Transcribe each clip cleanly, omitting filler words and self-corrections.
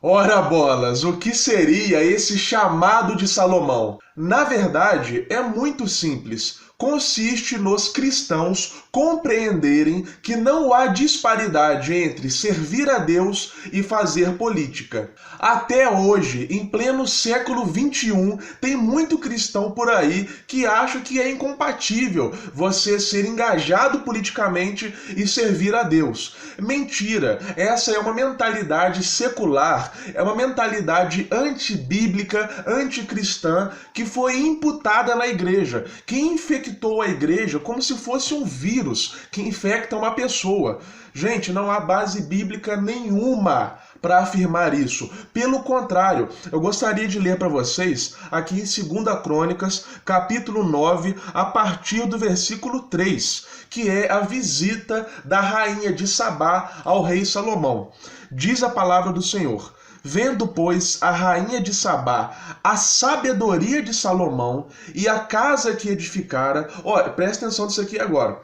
Ora bolas, o que seria esse chamado de Salomão? Na verdade, é muito simples. Consiste nos cristãos compreenderem que não há disparidade entre servir a Deus e fazer política. Até hoje, em pleno século XXI, tem muito cristão por aí que acha que é incompatível você ser engajado politicamente e servir a Deus. Mentira! Essa é uma mentalidade secular, é uma mentalidade antibíblica, anticristã, que foi imputada na igreja, que infectou a igreja como se fosse um vírus que infecta uma pessoa. Gente, não há base bíblica nenhuma para afirmar isso. Pelo contrário, eu gostaria de ler para vocês aqui em 2 Crônicas, capítulo 9, a partir do versículo 3, que é a visita da rainha de Sabá ao rei Salomão. Diz a palavra do Senhor: vendo, pois, a rainha de Sabá a sabedoria de Salomão e a casa que edificara, olha, presta atenção nisso aqui agora,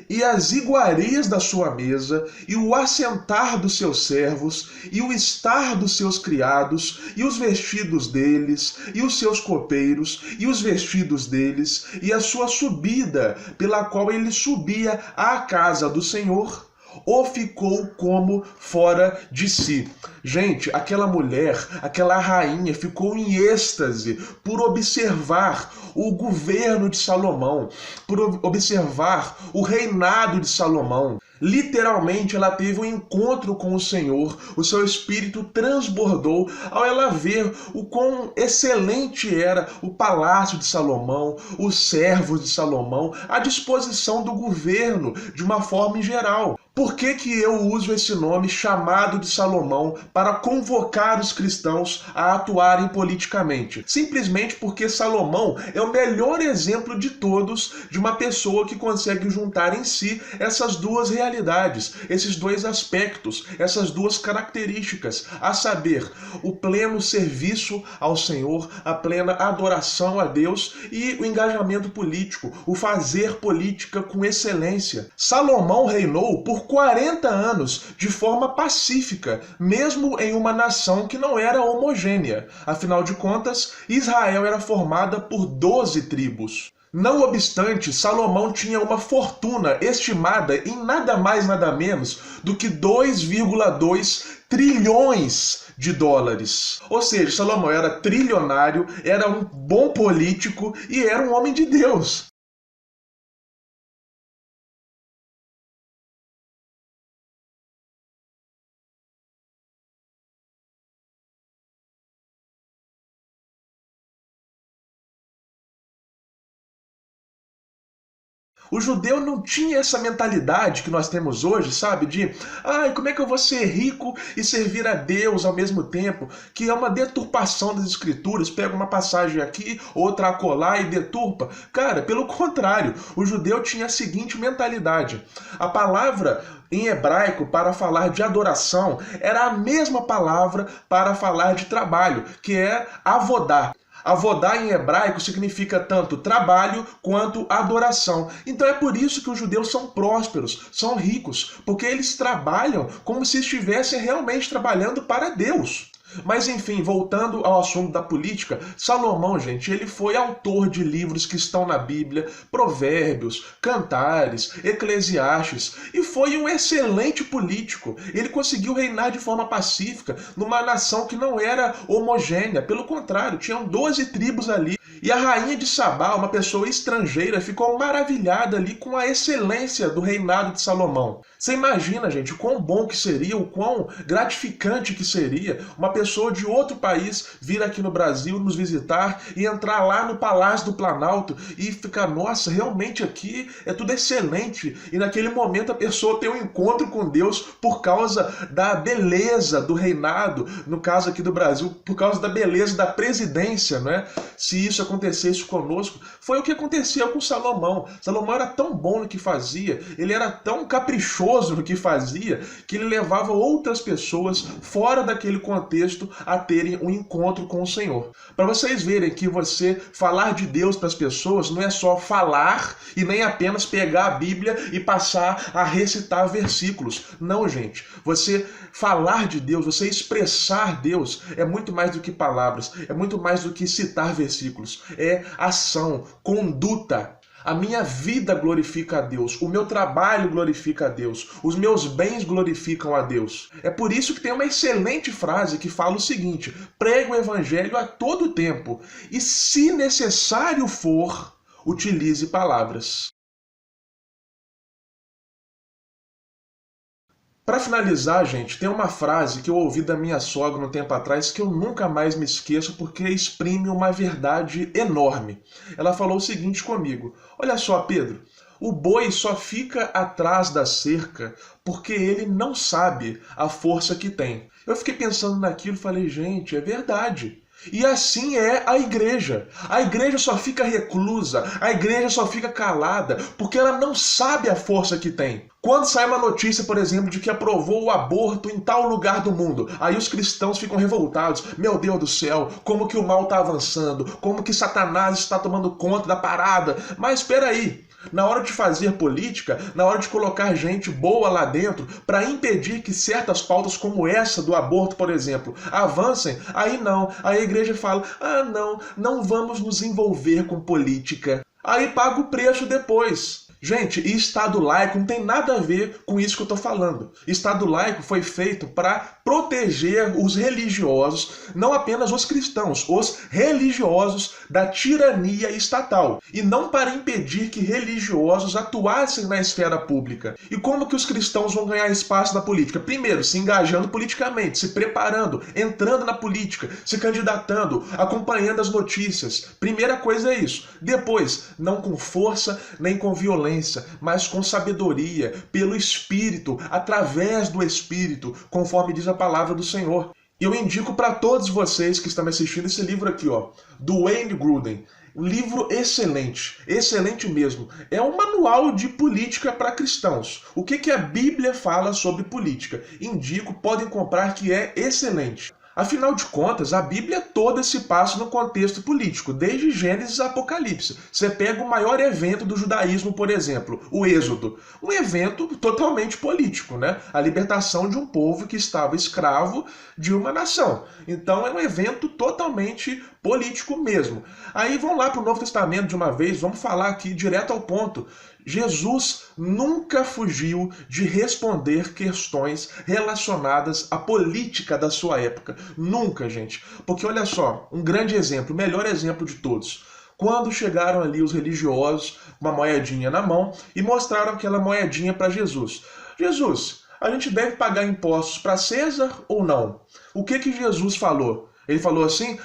e as iguarias da sua mesa, e o assentar dos seus servos, e o estar dos seus criados, e os vestidos deles, e os seus copeiros, e os vestidos deles, e a sua subida, pela qual ele subia à casa do Senhor, ou ficou como fora de si. Gente, aquela mulher, aquela rainha ficou em êxtase por observar o governo de Salomão, por observar o reinado de Salomão. Literalmente, ela teve um encontro com o Senhor, o seu espírito transbordou ao ela ver o quão excelente era o palácio de Salomão, os servos de Salomão, a disposição do governo de uma forma em geral. Por que eu uso esse nome chamado de Salomão para convocar os cristãos a atuarem politicamente? Simplesmente porque Salomão é o melhor exemplo de todos de uma pessoa que consegue juntar em si essas duas realidades, esses dois aspectos, essas duas características, a saber, o pleno serviço ao Senhor, a plena adoração a Deus e o engajamento político, o fazer política com excelência. Salomão reinou por 40 anos de forma pacífica, mesmo em uma nação que não era homogênea. Afinal de contas, Israel era formada por 12 tribos. Não obstante, Salomão tinha uma fortuna estimada em nada mais nada menos do que 2,2 trilhões de dólares. Ou seja, Salomão era trilionário, era um bom político e era um homem de Deus. O judeu não tinha essa mentalidade que nós temos hoje, sabe? De, ai, como é que eu vou ser rico e servir a Deus ao mesmo tempo? Que é uma deturpação das escrituras. Pega uma passagem aqui, outra acolá e deturpa. Cara, pelo contrário, o judeu tinha a seguinte mentalidade. A palavra em hebraico para falar de adoração era a mesma palavra para falar de trabalho, que é avodá. Avodá em hebraico significa tanto trabalho quanto adoração. Então é por isso que os judeus são prósperos, são ricos, porque eles trabalham como se estivessem realmente trabalhando para Deus. Mas enfim, voltando ao assunto da política, Salomão, gente, ele foi autor de livros que estão na Bíblia, Provérbios, Cantares, Eclesiastes, e foi um excelente político. Ele conseguiu reinar de forma pacífica numa nação que não era homogênea, pelo contrário, tinham 12 tribos ali. E a rainha de Sabá, uma pessoa estrangeira, ficou maravilhada ali com a excelência do reinado de Salomão. Você imagina, gente, o quão bom que seria, o quão gratificante que seria uma pessoa de outro país vir aqui no Brasil nos visitar e entrar lá no Palácio do Planalto e ficar, nossa, realmente aqui é tudo excelente. E naquele momento a pessoa tem um encontro com Deus por causa da beleza do reinado, no caso aqui do Brasil, por causa da beleza da presidência, não é? Se isso acontecesse conosco. Foi o que aconteceu com Salomão. Salomão era tão bom no que fazia, ele era tão caprichoso no que fazia, que ele levava outras pessoas fora daquele contexto a terem um encontro com o Senhor. Para vocês verem que você falar de Deus para as pessoas não é só falar e nem apenas pegar a Bíblia e passar a recitar versículos. Não, gente. Você falar de Deus, você expressar Deus é muito mais do que palavras, é muito mais do que citar versículos. É ação, conduta. A minha vida glorifica a Deus, o meu trabalho glorifica a Deus, os meus bens glorificam a Deus. É por isso que tem uma excelente frase que fala o seguinte: pregue o evangelho a todo tempo e, se necessário for, utilize palavras. Para finalizar, gente, tem uma frase que eu ouvi da minha sogra um tempo atrás que eu nunca mais me esqueço porque exprime uma verdade enorme. Ela falou o seguinte comigo: olha só, Pedro, o boi só fica atrás da cerca porque ele não sabe a força que tem. Eu fiquei pensando naquilo e falei, gente, é verdade. E assim é a igreja. A igreja só fica reclusa, a igreja só fica calada, porque ela não sabe a força que tem. Quando sai uma notícia, por exemplo, de que aprovou o aborto em tal lugar do mundo, aí os cristãos ficam revoltados. Meu Deus do céu, como que o mal está avançando, como que Satanás está tomando conta da parada. Mas espera aí. Na hora de fazer política, na hora de colocar gente boa lá dentro para impedir que certas pautas como essa do aborto, por exemplo, avancem, aí não. Aí a igreja fala, não vamos nos envolver com política. Aí paga o preço depois. Gente, e Estado laico não tem nada a ver com isso que eu estou falando. Estado laico foi feito para proteger os religiosos, não apenas os cristãos, os religiosos da tirania estatal, e não para impedir que religiosos atuassem na esfera pública. E como que os cristãos vão ganhar espaço na política? Primeiro, se engajando politicamente, se preparando, entrando na política, se candidatando, acompanhando as notícias. Primeira coisa é isso. Depois, não com força nem com violência, mas com sabedoria, pelo Espírito, através do Espírito, conforme diz a palavra do Senhor. E eu indico para todos vocês que estão me assistindo esse livro aqui, ó, do Wayne Grudem. Um livro excelente, excelente mesmo. É um manual de política para cristãos. O que a Bíblia fala sobre política? Indico, podem comprar, que é excelente. Afinal de contas, a Bíblia toda se passa no contexto político, desde Gênesis a Apocalipse. Você pega o maior evento do judaísmo, por exemplo, o Êxodo. Um evento totalmente político, né? A libertação de um povo que estava escravo de uma nação. Então é um evento totalmente político mesmo. Aí vamos lá para o Novo Testamento de uma vez, vamos falar aqui direto ao ponto. Jesus nunca fugiu de responder questões relacionadas à política da sua época. Nunca, gente. Porque olha só, um grande exemplo, o melhor exemplo de todos. Quando chegaram ali os religiosos, uma moedinha na mão, e mostraram aquela moedinha para Jesus. Jesus, a gente deve pagar impostos para César ou não? O que Jesus falou? Ele falou assim,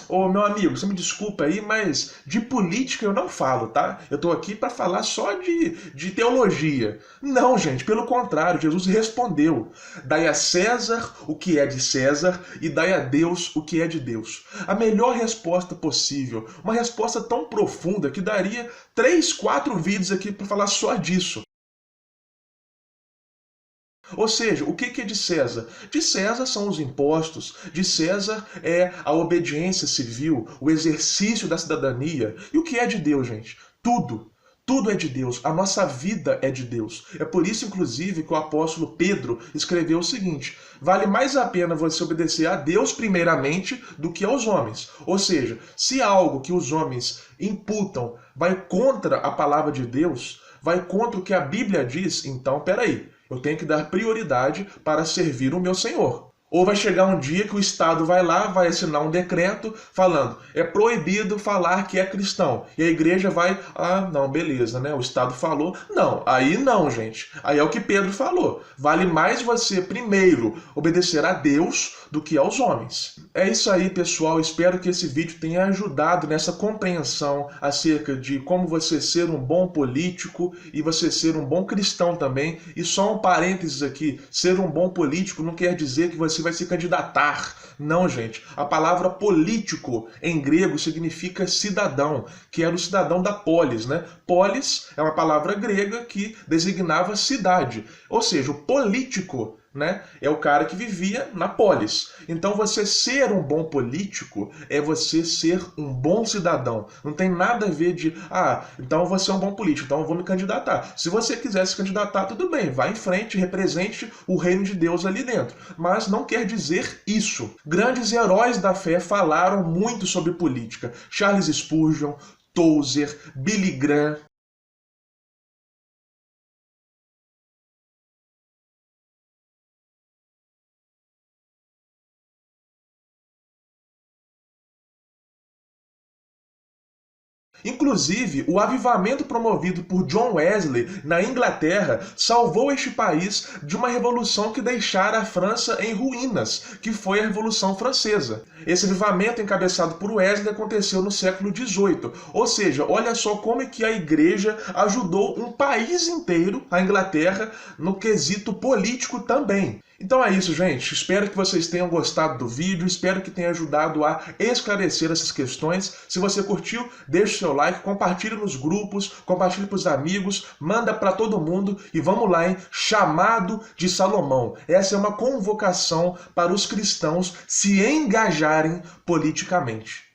meu amigo, você me desculpa aí, mas de política eu não falo, tá? Eu tô aqui para falar só de teologia. Não, gente, pelo contrário, Jesus respondeu, dai a César o que é de César e dai a Deus o que é de Deus. A melhor resposta possível, uma resposta tão profunda que daria 3, 4 vídeos aqui para falar só disso. Ou seja, o que é de César? De César são os impostos, de César é a obediência civil, o exercício da cidadania. E o que é de Deus, gente? Tudo. Tudo é de Deus, a nossa vida é de Deus. É por isso, inclusive, que o apóstolo Pedro escreveu o seguinte: vale mais a pena você obedecer a Deus primeiramente do que aos homens. Ou seja, se algo que os homens imputam vai contra a palavra de Deus, vai contra o que a Bíblia diz, então peraí. Eu tenho que dar prioridade para servir o meu Senhor. Ou vai chegar um dia que o Estado vai lá, vai assinar um decreto falando é proibido falar que é cristão. E a igreja vai, não, beleza, né? O Estado falou. Não, aí não, gente. Aí é o que Pedro falou. Vale mais você primeiro obedecer a Deus do que aos homens. É isso aí, pessoal. Espero que esse vídeo tenha ajudado nessa compreensão acerca de como você ser um bom político e você ser um bom cristão também. E só um parênteses aqui, ser um bom político não quer dizer que você vai se candidatar. Não, gente. A palavra político em grego significa cidadão, que era o cidadão da polis, né? Polis é uma palavra grega que designava cidade. Ou seja, o político, né, é o cara que vivia na polis. Então você ser um bom político é você ser um bom cidadão. Não tem nada a ver de, então você é um bom político, então eu vou me candidatar. Se você quiser se candidatar, tudo bem, vá em frente, represente o reino de Deus ali dentro. Mas não quer dizer isso. Grandes heróis da fé falaram muito sobre política. Charles Spurgeon, Tozer, Billy Graham. Inclusive, o avivamento promovido por John Wesley na Inglaterra salvou este país de uma revolução que deixara a França em ruínas, que foi a Revolução Francesa. Esse avivamento encabeçado por Wesley aconteceu no século XVIII. Ou seja, olha só como é que a igreja ajudou um país inteiro, a Inglaterra, no quesito político também. Então é isso, gente. Espero que vocês tenham gostado do vídeo, espero que tenha ajudado a esclarecer essas questões. Se você curtiu, deixe o seu like, compartilhe nos grupos, compartilhe para os amigos, manda para todo mundo e vamos lá, hein? Chamado de Salomão. Essa é uma convocação para os cristãos se engajarem politicamente.